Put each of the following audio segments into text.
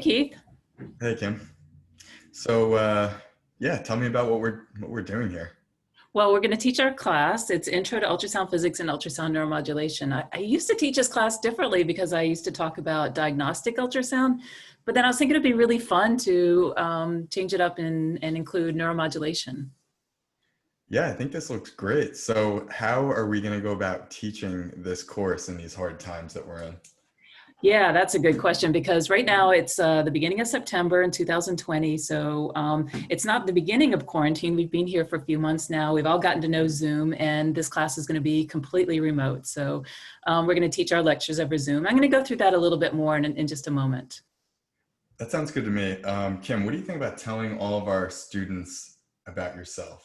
Keith. Hey, Kim. So, yeah, tell me about what we're doing here. Well, we're going to teach our class. It's Intro to Ultrasound Physics and Ultrasound Neuromodulation. I used to teach this class differently because I used to talk about diagnostic ultrasound, but then I was thinking it'd be really fun to change it up and include neuromodulation. Yeah, I think this looks great. So, how are we going to go about teaching this course in these hard times that we're in? Yeah, that's a good question because right now it's the beginning of September in 2020. So it's not the beginning of quarantine. We've been here for a few months now. We've all gotten to know Zoom, and this class is going to be completely remote. So we're going to teach our lectures over Zoom. I'm going to go through that a little bit more in just a moment. That sounds good to me. Kim, what do you think about telling all of our students about yourself?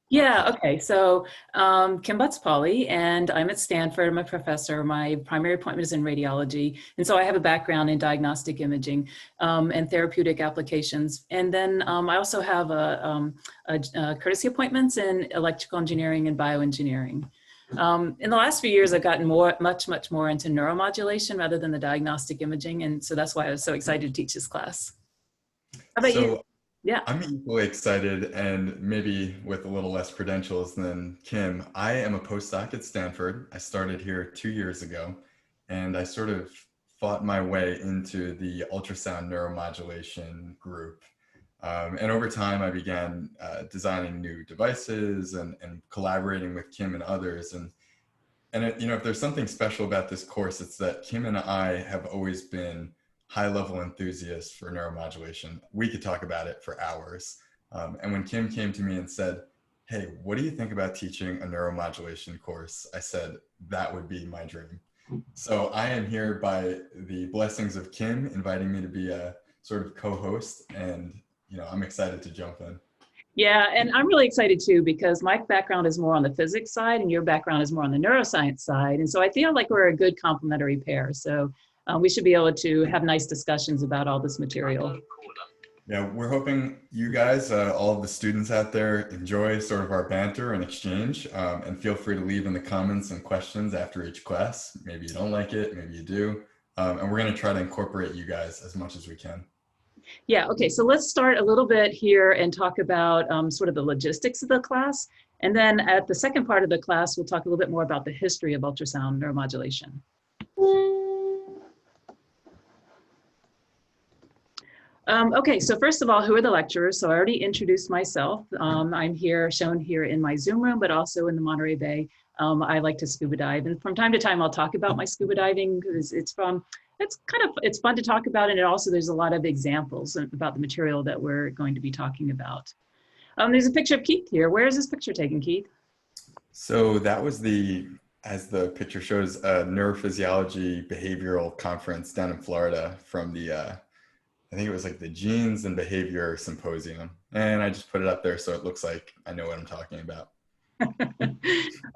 Yeah, okay. So Kim Pauly, and I'm at Stanford. I'm a professor. My primary appointment is in radiology. And so I have a background in diagnostic imaging and therapeutic applications. And then I also have courtesy appointments in electrical engineering and bioengineering. In the last few years, I've gotten much more into neuromodulation rather than the diagnostic imaging. And so that's why I was so excited to teach this class. How about you? So, Yeah. I'm equally excited, and maybe with a little less credentials than Kim. I am a postdoc at Stanford. I started here 2 years ago, and I sort of fought my way into the ultrasound neuromodulation group. And over time, I began designing new devices and collaborating with Kim and others. And if there's something special about this course, it's that Kim and I have always been high-level enthusiasts for neuromodulation. We could talk about it for hours. And when Kim came to me and said, "Hey, what do you think about teaching a neuromodulation course?" I said, that would be my dream. So I am here by the blessings of Kim inviting me to be a sort of co-host, and I'm excited to jump in. Yeah, and I'm really excited too because my background is more on the physics side and your background is more on the neuroscience side. And so I feel like we're a good complementary pair. So we should be able to have nice discussions about all this material. Yeah, we're hoping you guys, all of the students out there, enjoy sort of our banter and exchange, and feel free to leave in the comments and questions after each class. Maybe you don't like it, maybe you do. And we're going to try to incorporate you guys as much as we can. Yeah, okay, so let's start a little bit here and talk about sort of the logistics of the class. And then at the second part of the class, we'll talk a little bit more about the history of ultrasound neuromodulation. Okay, so first of all, who are the lecturers? So I already introduced myself. I'm shown here in my Zoom room, but also in the Monterey Bay. I like to scuba dive, and from time to time, I'll talk about my scuba diving because it's fun to talk about, and there's a lot of examples about the material that we're going to be talking about. There's a picture of Keith here. Where is this picture taken, Keith? So that was as the picture shows, a neurophysiology behavioral conference down in Florida from I think it was like the Genes and Behavior Symposium. And I just put it up there so it looks like I know what I'm talking about.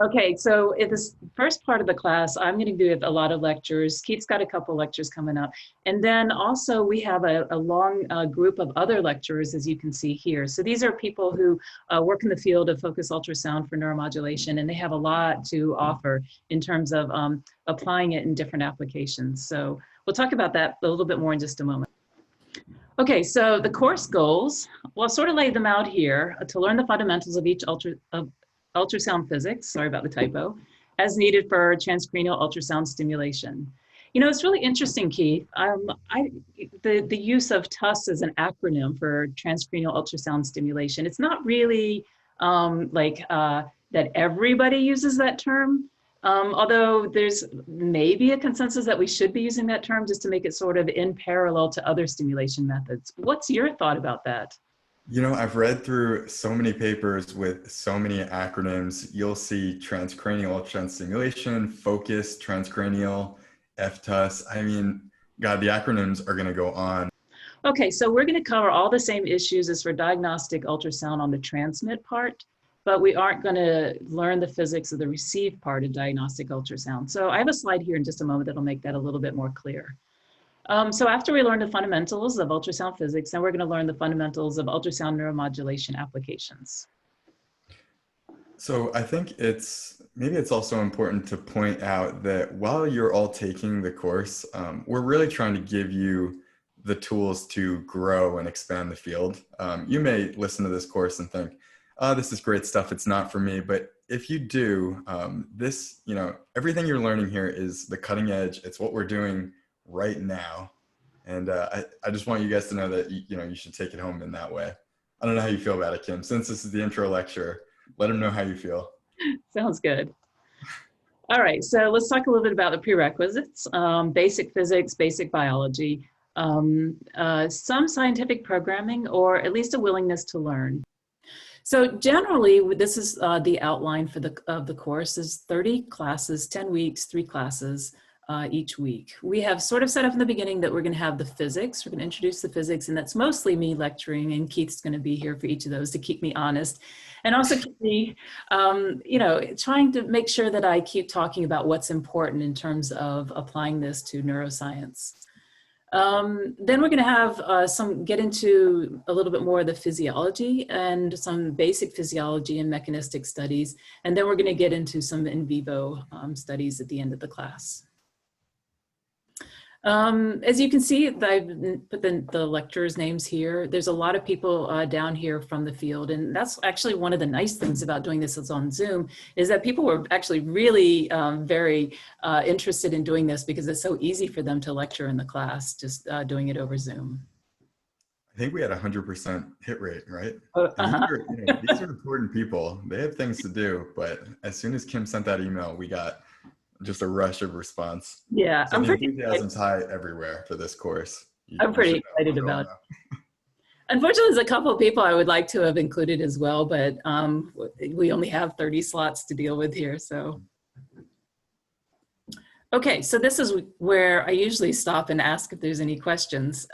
Okay, so in this first part of the class, I'm going to do a lot of lectures. Keith's got a couple lectures coming up. And then also we have a long group of other lecturers, as you can see here. So these are people who work in the field of focused ultrasound for neuromodulation, and they have a lot to offer in terms of applying it in different applications. So we'll talk about that a little bit more in just a moment. Okay, so the course goals, well, I'll sort of lay them out here to learn the fundamentals of each ultrasound physics, sorry about the typo, as needed for transcranial ultrasound stimulation. It's really interesting, Keith. The use of TUS as an acronym for transcranial ultrasound stimulation, it's not really that everybody uses that term. Although there's maybe a consensus that we should be using that term just to make it sort of in parallel to other stimulation methods. What's your thought about that? I've read through so many papers with so many acronyms. You'll see transcranial ultrasound stimulation, focused transcranial, FTUS. I mean, God, the acronyms are going to go on. Okay, so we're going to cover all the same issues as for diagnostic ultrasound on the transmit part, but we aren't going to learn the physics of the receive part of diagnostic ultrasound. So I have a slide here in just a moment that'll make that a little bit more clear. So after we learn the fundamentals of ultrasound physics, then we're going to learn the fundamentals of ultrasound neuromodulation applications. So I think maybe it's also important to point out that while you're all taking the course, we're really trying to give you the tools to grow and expand the field. You may listen to this course and think, oh, this is great stuff, it's not for me. But if you do, this, everything you're learning here is the cutting edge. It's what we're doing right now. And I just want you guys to know that, you should take it home in that way. I don't know how you feel about it, Kim. Since this is the intro lecture, let them know how you feel. Sounds good. All right, so let's talk a little bit about the prerequisites. Basic physics, basic biology, some scientific programming, or at least a willingness to learn. So generally, this is the outline for the course is 30 classes, 10 weeks, 3 classes each week. We have sort of set up in the beginning that we're going to have the physics. We're going to introduce the physics, and that's mostly me lecturing, and Keith's going to be here for each of those to keep me honest, and also keep me, trying to make sure that I keep talking about what's important in terms of applying this to neuroscience. Then we're going to have get into a little bit more of the physiology and some basic physiology and mechanistic studies. And then we're going to get into some in vivo studies at the end of the class. As you can see, I've put the lecturers' names here. There's a lot of people down here from the field, and that's actually one of the nice things about doing this on Zoom, is that people were actually really very interested in doing this because it's so easy for them to lecture in the class, just doing it over Zoom. I think we had 100% hit rate, right? These are important people. They have things to do, but as soon as Kim sent that email, we got just a rush of response. Yeah, so the enthusiasm's high everywhere for this course. I'm pretty excited about it. Unfortunately, there's a couple of people I would like to have included as well, but we only have 30 slots to deal with here, so. Okay, so this is where I usually stop and ask if there's any questions.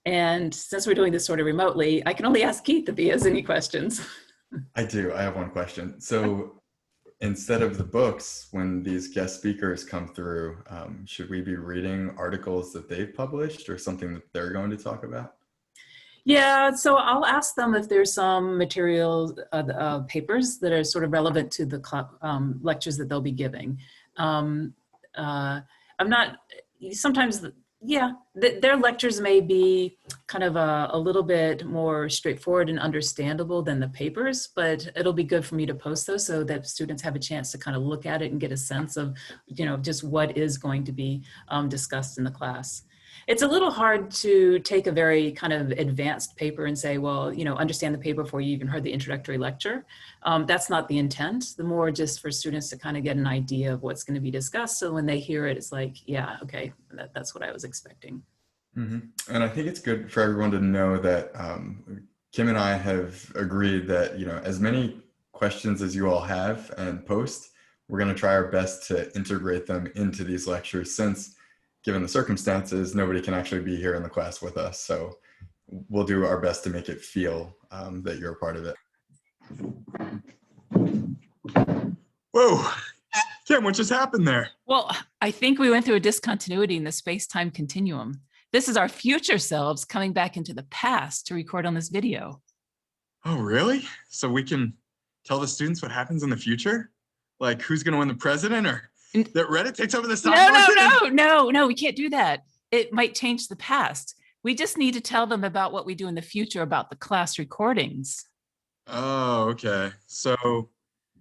And since we're doing this sort of remotely, I can only ask Keith if he has any questions. I do, I have one question. So instead of the books, when these guest speakers come through, should we be reading articles that they've published or something that they're going to talk about? Yeah, so I'll ask them if there's some materials, papers that are sort of relevant to the lectures that they'll be giving. I'm not, sometimes, yeah, their lectures may be kind of a little bit more straightforward and understandable than the papers, but it'll be good for me to post those so that students have a chance to kind of look at it and get a sense of, just what is going to be discussed in the class. It's a little hard to take a very kind of advanced paper and say, well, understand the paper before you even heard the introductory lecture. That's not the intent. The more just for students to kind of get an idea of what's going to be discussed. So when they hear it, it's like, yeah, okay, that's what I was expecting. Mm-hmm. And I think it's good for everyone to know that Kim and I have agreed that, as many questions as you all have and post, we're going to try our best to integrate them into these lectures, since given the circumstances, nobody can actually be here in the class with us. So we'll do our best to make it feel that you're a part of it. Whoa, Kim, what just happened there? Well, I think we went through a discontinuity in the space-time continuum. This is our future selves coming back into the past to record on this video. Oh, really? So we can tell the students what happens in the future? Like who's going to win the president, or that Reddit takes over the stock market? No, we can't do that. It might change the past. We just need to tell them about what we do in the future about the class recordings. Oh, okay. So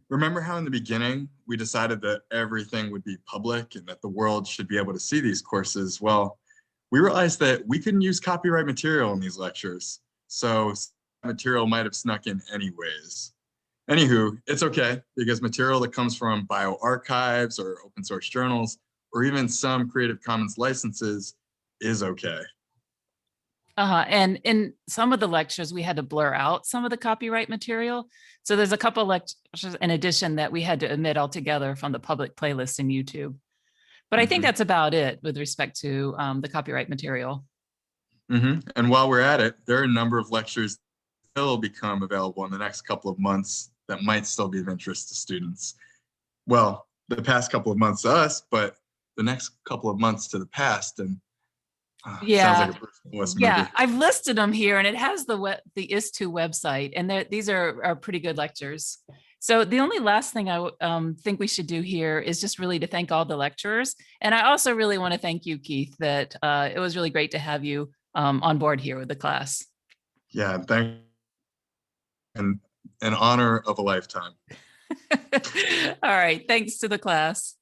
remember how in the beginning we decided that everything would be public and that the world should be able to see these courses? Well, we realized that we couldn't use copyright material in these lectures. So material might have snuck in anyways. Anywho, it's okay, because material that comes from bioarchives or open source journals, or even some Creative Commons licenses, is okay. And in some of the lectures, we had to blur out some of the copyright material. So there's a couple of lectures in addition that we had to omit altogether from the public playlist in YouTube. But I think that's about it with respect to the copyright material. And while we're at it, there are a number of lectures that will become available in the next couple of months that might still be of interest to students. Well, the past couple of months to us, but the next couple of months to the past. And yeah, sounds like a personal list movie. I've listed them here, and it has the IS2 website, and these are pretty good lectures. So the only last thing I think we should do here is just really to thank all the lecturers. And I also really want to thank you, Keith, that it was really great to have you on board here with the class. Yeah, and an honor of a lifetime. All right, thanks to the class.